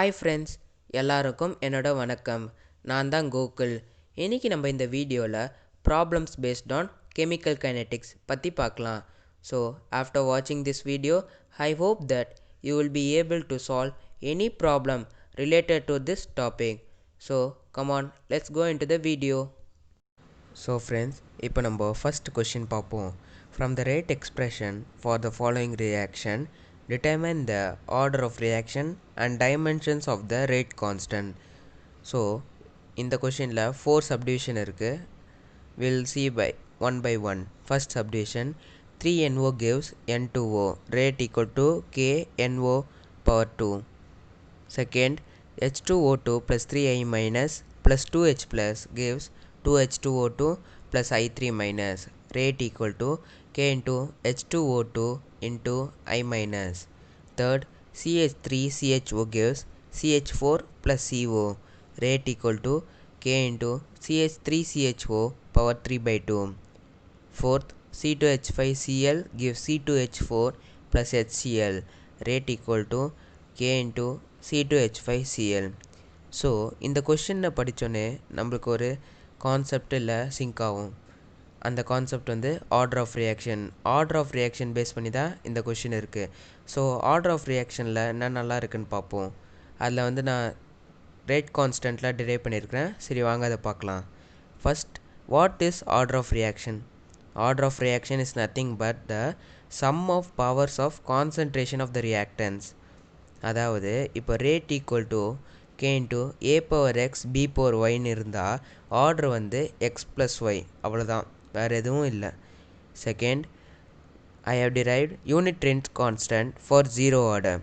Hi friends, எல்லாருக்கும் என்னோட வணக்கம். நான் தான் கோகுல். இன்றைக்கி நம்ம இந்த வீடியோவில் problems based on chemical kinetics பற்றி பார்க்கலாம். ஸோ ஆஃப்டர் வாட்சிங் this video, I hope that you will be able to solve any problem related to this topic. So come on, let's go into the video. So friends, இப்போ நம்ம first question பார்ப்போம். From the rate expression for the following reaction, determine the order of reaction and dimensions of the rate constant. So இந்த கொஷினில் 4 subdivision இருக்குது. We'll see by one by one. First subdivision, 3NO gives N2O, rate equal to KNO power 2. Second, H2O2 plus 3I minus plus 2H plus gives 2H2O2 plus I3 minus, rate equal to K into H2O2 into I minus. Third, CH3CHO gives CH4 plus CO, rate equal to K into CH3CHO power 3 by 2. Fourth, C2H5Cl gives C2H4 plus HCl, rate equal to K into C2H5Cl. So இந்த கொஷினை படித்தோன்னே நம்மளுக்கு ஒரு concept இல்லை sink ஆகும். அந்த concept வந்து order of reaction. Order of reaction base பண்ணி தான் இந்த கொஷின் இருக்குது. ஸோ ஆர்டர் ஆஃப் ரியாக்ஷனில் என்ன நல்லா இருக்குன்னு பார்ப்போம். அதில் வந்து நான் ரேட் கான்ஸ்டன்ட்டில் டிரைவ் பண்ணியிருக்கிறேன். சரி, வாங்க அதை பார்க்கலாம். First, what is order of reaction? Order of reaction is nothing but the sum of powers of concentration of the reactants. அதாவது இப்போ rate equal to K into A power X B power ஒய்ன்னு இருந்தால் order வந்து X plus Y, அவ்வளோதான், வேறு எதுவும் இல்லை. Second, I have derived unit rate constant for zero order.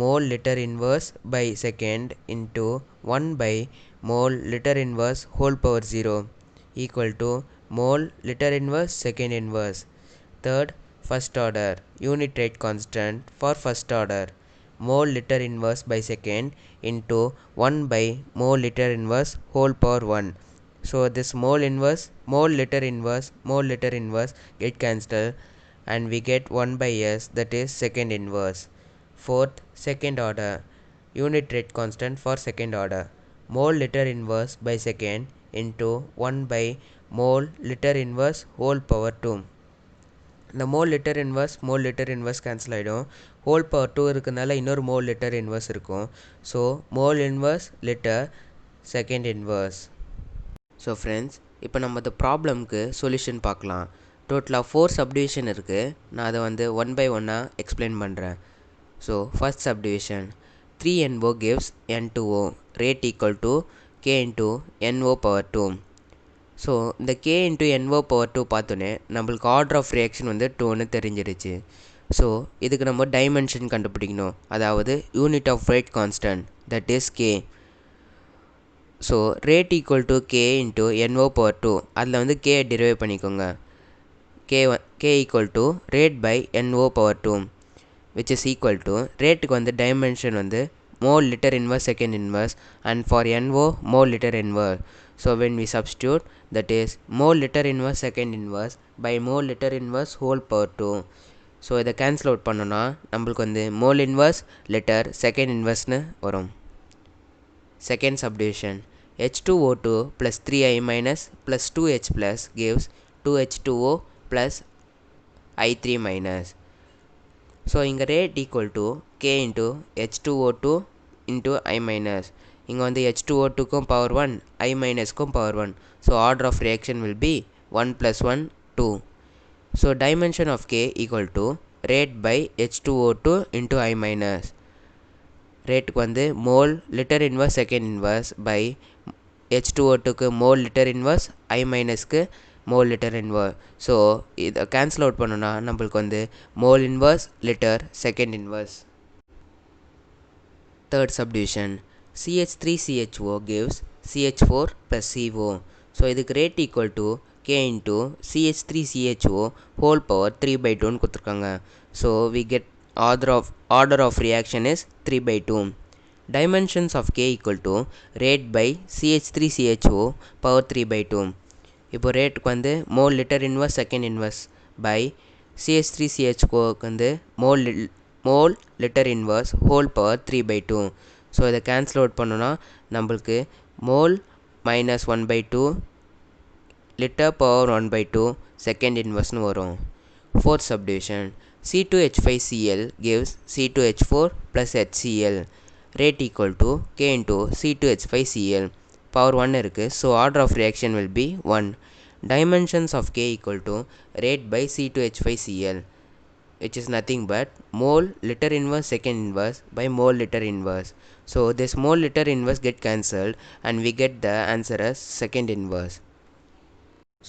mole liter inverse by second into 1 by mole liter inverse whole power 0 equal to mole liter inverse second inverse. Third, first order unit rate constant for first order, mole liter inverse by second into 1 by mole liter inverse whole power 1. So this mole liter inverse get cancelled and we get 1 by s, that is second inverse. Fourth, second order unit rate constant for second order, mole liter inverse by second into 1 by mole liter inverse whole power 2. இந்த mole liter inverse cancel ஆகிடும். Whole power 2 இருக்கிறதுனால இன்னொரு mole liter inverse இருக்கும். So mole inverse liter second inverse. So friends, இப்போ நம்ம இந்த ப்ராப்ளம்க்கு solution பார்க்கலாம். டோட்டலாக 4 subdivision இருக்குது. நான் அதை வந்து ஒன் பை ஒன்னாக எக்ஸ்பிளைன் பண்ணுறேன். So first subdivision, 3NO gives N2O, rate equal to K into NO power 2. So இந்த K into NO power 2 பார்த்தோன்னே நம்மளுக்கு ஆர்டர் ஆஃப் ரியாக்ஷன் வந்து 2ன்னு தெரிஞ்சிருச்சு. ஸோ இதுக்கு நம்ம டைமென்ஷன் கண்டுபிடிக்கணும், அதாவது unit of rate constant, that is K. So rate equal to K into NO power 2, அதில் வந்து K டிரைவ் பண்ணிக்கோங்க. K equal to rate by NO power 2, which is equal to ரேட்டுக்கு வந்து டைமென்ஷன் வந்து mole liter inverse second inverse and for NO mole liter inverse. So when we substitute, that is mole liter inverse second inverse by mole liter inverse whole power 2. So இதை cancel out பண்ணோன்னா நம்மளுக்கு வந்து mole inverse liter second inverseன்னு வரும். Second subdivision, H2O2 plus 3I minus plus 2H plus gives 2H2O plus I3 minus. So இங்கே rate equal to K into H2O2 into I minus. இங்கே வந்து H2O2க்கும் power 1, I மைனஸ்க்கும் power 1. So order of reaction will be 1 + 1 2. So dimension of K equal to rate by H2O2 into I minus. ரேட்டுக்கு வந்து mole litre inverse second inverse by H2O2க்கு mole litre inverse I மைனஸ்க்கு mole litre inverse. So இதை cancel out பண்ணோன்னா நம்மளுக்கு வந்து mole inverse litre second inverse. Third subdivision, CH3CHO gives CH4 plus CO. So இதுக்கு rate equal to K into CH3CHO whole power 3 by 2ன்னு கொடுத்துருக்காங்க. So we get order of reaction is 3 by 2. Dimensions of K equal to rate by CH3CHO power 3 by 2. இப்போ ரேட்டுக்கு வந்து mole litre inverse second inverse by CH3CHOக்கு வந்து mole liter inverse whole power 3 by 2. So இதை cancel out பண்ணோன்னா நம்மளுக்கு mole minus 1/2 liter power 1/2 second inverse னு வரும். Fourth subdivision, C2H5Cl gives C2H4 plus HCl. Rate equal to K into C2H5Cl. Power 1 இருக்கு, so order of reaction will be 1. Dimensions of K equal to rate by C2H5Cl, which is nothing but mole liter inverse second inverse by mole liter inverse. So this mole liter inverse get cancelled and we get the answer as second inverse.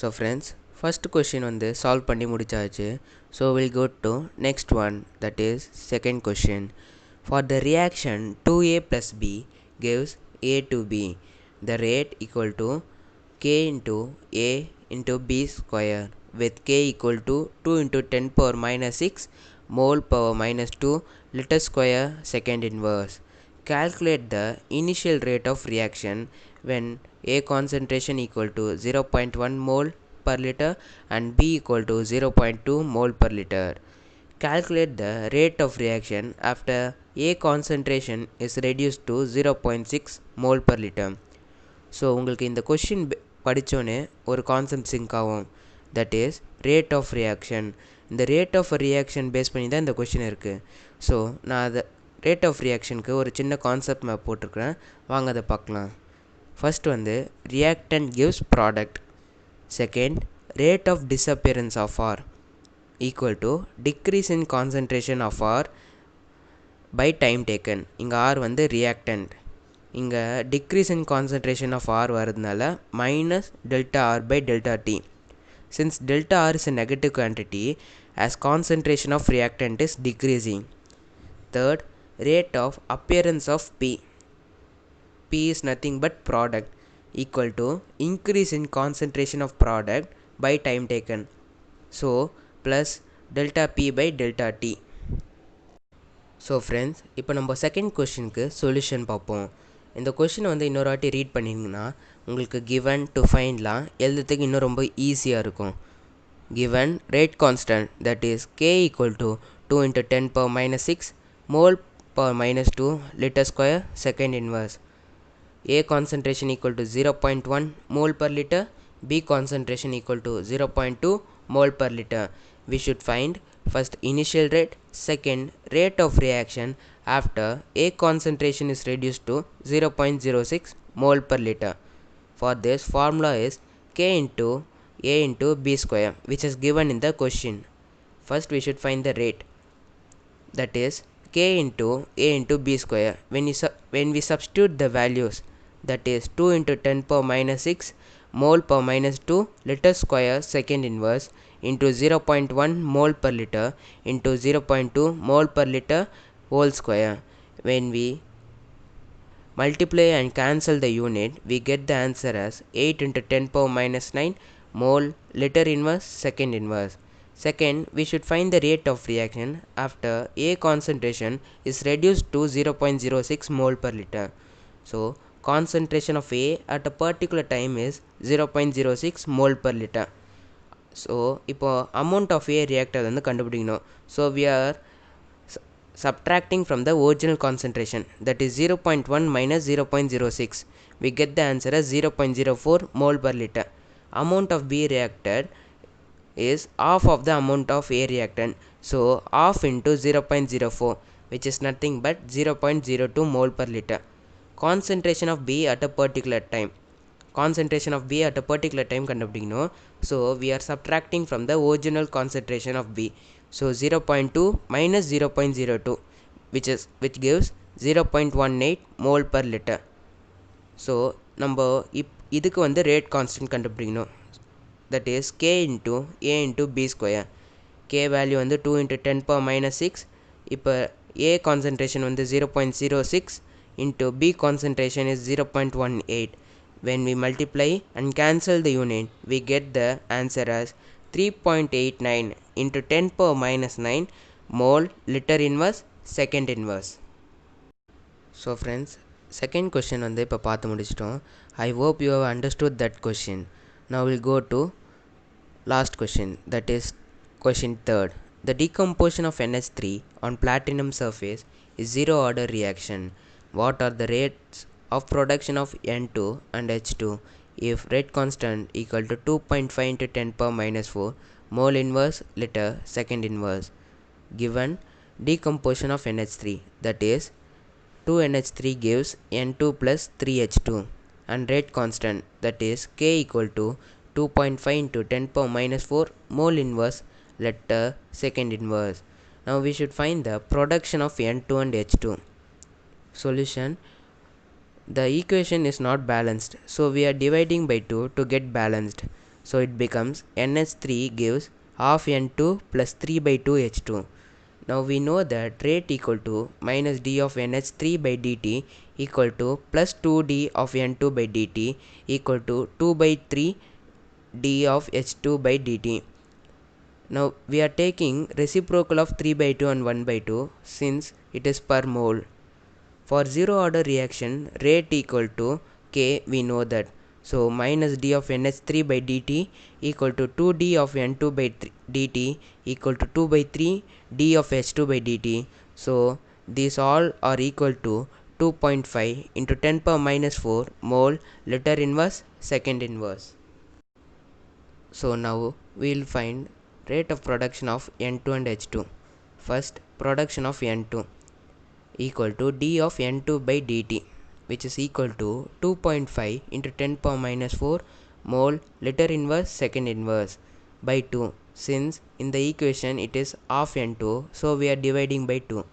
So friends, first question வந்து solve பண்ணி முடிச்சாச்சு. So we'll go to next one, that is second question. For the reaction 2A plus B gives A to B, the rate equal to K into A into B square with K equal to 2 into 10 power minus 6 mole power minus 2 liter square second inverse. Calculate the initial rate of reaction when A concentration equal to 0.1 mole per liter and B equal to 0.2 mole per liter. Calculate the rate of reaction after A concentration is reduced to 0.6 mole per liter. So உங்களுக்கு இந்த question படித்தோன்னே ஒரு concept sync ஆகும், that is rate of reaction. இந்த rate of reaction base பண்ணி தான் இந்த question இருக்குது. ஸோ நான் அதை ரேட் ஆஃப் ரியாக்ஷனுக்கு ஒரு சின்ன கான்செப்ட் மேப் போட்டிருக்கிறேன், வாங்க அதை பார்க்கலாம். ஃபர்ஸ்ட் வந்து reactant gives product. Second, rate of disappearance of R equal to decrease in concentration of R by time taken. இங்கே ஆர் வந்து ரியாக்டன்ட், இங்கே decrease in concentration of R வரதுனால minus delta R by delta T. Since delta R is a negative quantity, as concentration of reactant is decreasing. Third, rate of appearance of P. P is nothing but product, equal to increase in concentration of product by time taken. So plus delta P by delta T. So friends, இப்போ நம்ம second கொஷினுக்கு solution பார்ப்போம். இந்த கொஷினை வந்து இன்னொரு வாட்டி read பண்ணிங்கன்னா உங்களுக்கு கிவன் டு ஃபைண்ட்லாம் எழுதுறதுக்கு இன்னும் ரொம்ப ஈஸியாக இருக்கும். Given rate constant, that is K equal to 2 into 10 power minus 6 mole power minus 2 liter square second inverse. A concentration equal to 0.1 mole per liter, B concentration equal to 0.2 mole per liter. We should find first initial rate, second rate of reaction after A concentration is reduced to 0.06 mole per liter. For this, formula is K into A into B square, which is given in the question. First we should find the rate, that is K into A into B square. When we substitute the values, that is 2 into 10 power minus 6 mole power minus 2 liter square second inverse into 0.1 mole per liter into 0.2 mole per liter whole square. When we multiply and cancel the unit, we get the answer as 8 into 10 power minus 9 mole liter inverse second inverse. Second, we should find the rate of reaction after A concentration is reduced to 0.06 mole per liter. So concentration of A at a particular time is 0.06 mole per liter. So இப்போ amount of A reactor வந்து கண்டுபிடிக்கணும். So we are subtracting from the original concentration, that is 0.1 minus 0.06. We get the answer as 0.04 mole per liter. Amount of B reacted is half of the amount of A reactant, so half into 0.04, which is nothing but 0.02 mole per liter. Concentration of B at a particular time, concentration of B at a particular time கண்டுபிடிக்கணும். So we are subtracting from the original concentration of B. So 0.2 minus 0.02, which gives 0.18 mole per liter. So நம்ம இதுக்கு வந்து rate constant கண்டுபிடிக்கணும், that is K into A into B square. K value வந்து 2 into 10 power minus 6. இப்போ A concentration வந்து 0.06 into B concentration is 0.18. When we multiply and cancel the unit, we get the answer as 3.89 into 10 power minus 9 mole liter inverse second inverse. So friends, second question வந்து இப்போ பார்த்து முடிச்சிட்டோம். I hope you have understood that question. Now we'll go to last question, that is question third. The decomposition of NH3 on platinum surface is zero order reaction. What are the rates of production of N2 and H2 if rate constant equal to 2.5 into 10 power minus 4 mole inverse liter second inverse? Given decomposition of NH3, that is 2NH3 gives N2 plus 3H2, and rate constant, that is K equal to 2.5 into 10 power minus 4 mole inverse liter second inverse. Now we should find the production of N2 and H2. Solution: the equation is not balanced, so we are dividing by 2 to get balanced. So it becomes NH3 gives half N2 plus 3 by 2 H2. Now we know that rate equal to minus d of NH3 by dt equal to plus 2d of N2 by dt equal to 2 by 3 d of H2 by dt. Now we are taking reciprocal of 3 by 2 and 1 by 2 since it is per mole. For zero order reaction, rate equal to K, we know that. So minus d of NH3 by dt equal to 2d of N2 by dt equal to 2 by 3 d of H2 by dt. So these all are equal to 2.5 into 10 power minus 4 mole liter inverse second inverse. So now we will find rate of production of N2 and H2. First, production of N2 equal to d of N2 by dt, which is equal to 2.5 into 10 power minus 4 mole liter inverse second inverse by 2. Since in the equation it is half N2, so we are dividing by 2.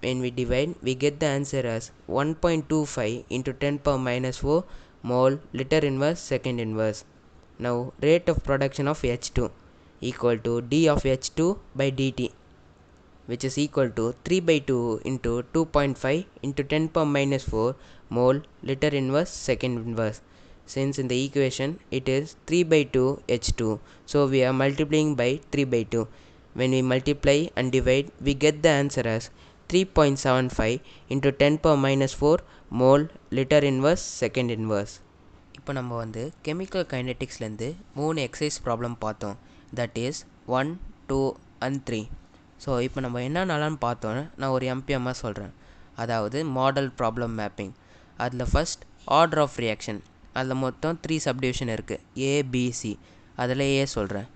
When we divide, we get the answer as 1.25 into 10 power minus 4 mole liter inverse second inverse. Now rate of production of H2 equal to d of H2 by dt, which is equal to 3 by 2 into 2.5 into 10 power minus 4 mole liter inverse second inverse. Since in the equation it is 3 by 2 H2, so we are multiplying by 3 by 2. When we multiply and divide, we get the answer as 3.75 into 10 power minus 4 mole liter inverse second inverse. இப்போ நம்ம வந்து chemical கைனெட்டிக்ஸ்லேருந்து 3 exercise problem பார்த்தோம். That is 1, 2 and 3. So இப்போ நம்ம என்னென்னலான்னு பார்த்தோன்னா நான் ஒரு எம்பிஎம்மாக சொல்கிறேன். அதாவது மாடல் ப்ராப்ளம் மேப்பிங். அதில் ஃபஸ்ட் ஆர்டர் ஆஃப் ரியாக்ஷன். அதில் மொத்தம் 3 சப்டிவிஷன் இருக்குது, ஏபிசி. அதில் ஏ சொல்கிறேன்.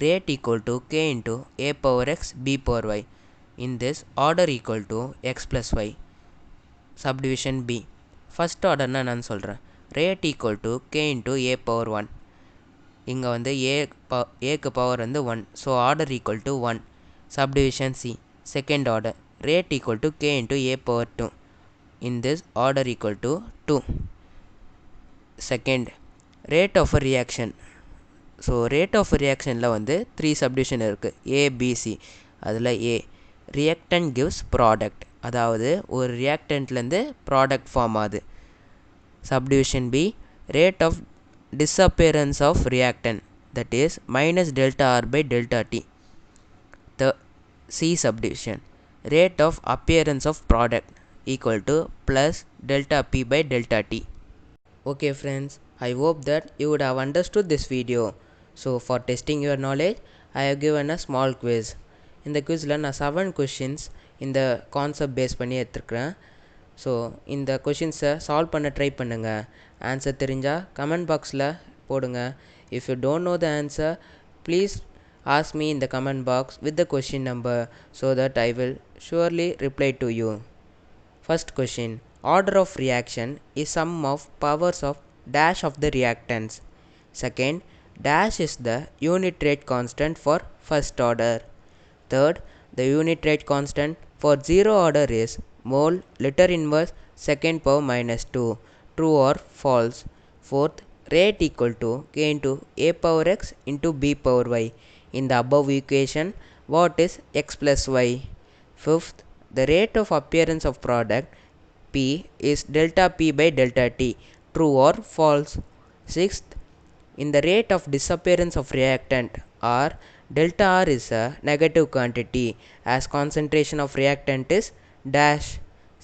Rate equal to K into A power X B power Y. In this order equal to X plus Y. Subdivision B. First ஆர்டர்னால் என்னன்னு சொல்கிறேன். Rate equal to K into A power 1. இங்கே வந்து ஏக்கு power வந்து 1, so order equal to 1. Subdivision C. Second order. Rate equal to k into a power 2. In this order equal to 2. Second, rate of a reaction. So rate of a reaction la வந்து 3 subdivision இருக்கு, A, B, C. அதில் A, reactant gives product. அதாவது ஒரு reactantலேருந்து product form ஆகுது. Subdivision B, rate of disappearance of reactant, that is minus delta R by delta T. The C subdivision, rate of appearance of product equal to plus delta P by delta T. Okay friends, I hope that you would have understood this video. So for testing your knowledge, I have given a small quiz. In the quiz la na 7 questions in the concept base பண்ணி எடுத்துக்கிறேன். So இந்த கொஷின்ஸை solve பண்ண try பண்ணுங்கள். Answer தெரிஞ்சால் comment பாக்ஸில் போடுங்க. If you don't know the answer, please ask me in the comment box with the question number so that I will surely reply to you. First question. Order of reaction is sum of powers of dash of the reactants. Second, dash is the unit rate constant for first order. Third, the unit rate constant for zero order is mole liter inverse second power minus 2. True or false? Fourth, rate equal to k into a power x into b power y. In the above equation, what is x plus y? Fifth, the rate of appearance of product P is delta P by delta T. True or false? Sixth, in the rate of disappearance of reactant R, delta R is a negative quantity as concentration of reactant is dash.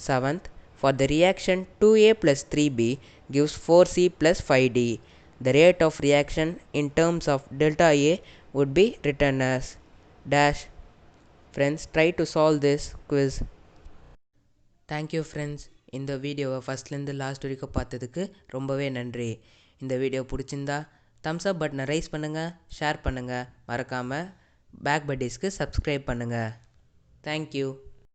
Seventh, for the reaction 2A plus 3B gives 4C plus 5D. The rate of reaction in terms of delta A would be written as dash. Friends, try to solve this quiz. Thank you friends. இந்த வீடியோவை ஃபஸ்ட்லேருந்து last வரைக்கும் பார்த்ததுக்கு ரொம்பவே நன்றி. இந்த video பிடிச்சிருந்தா Thums அப் பட்டனை ரைஸ் பண்ணுங்கள், ஷேர் பண்ணுங்கள், மறக்காமல் பேக் பட்டீஸ்க்கு சப்ஸ்கிரைப் பண்ணுங்கள். தேங்க்யூ.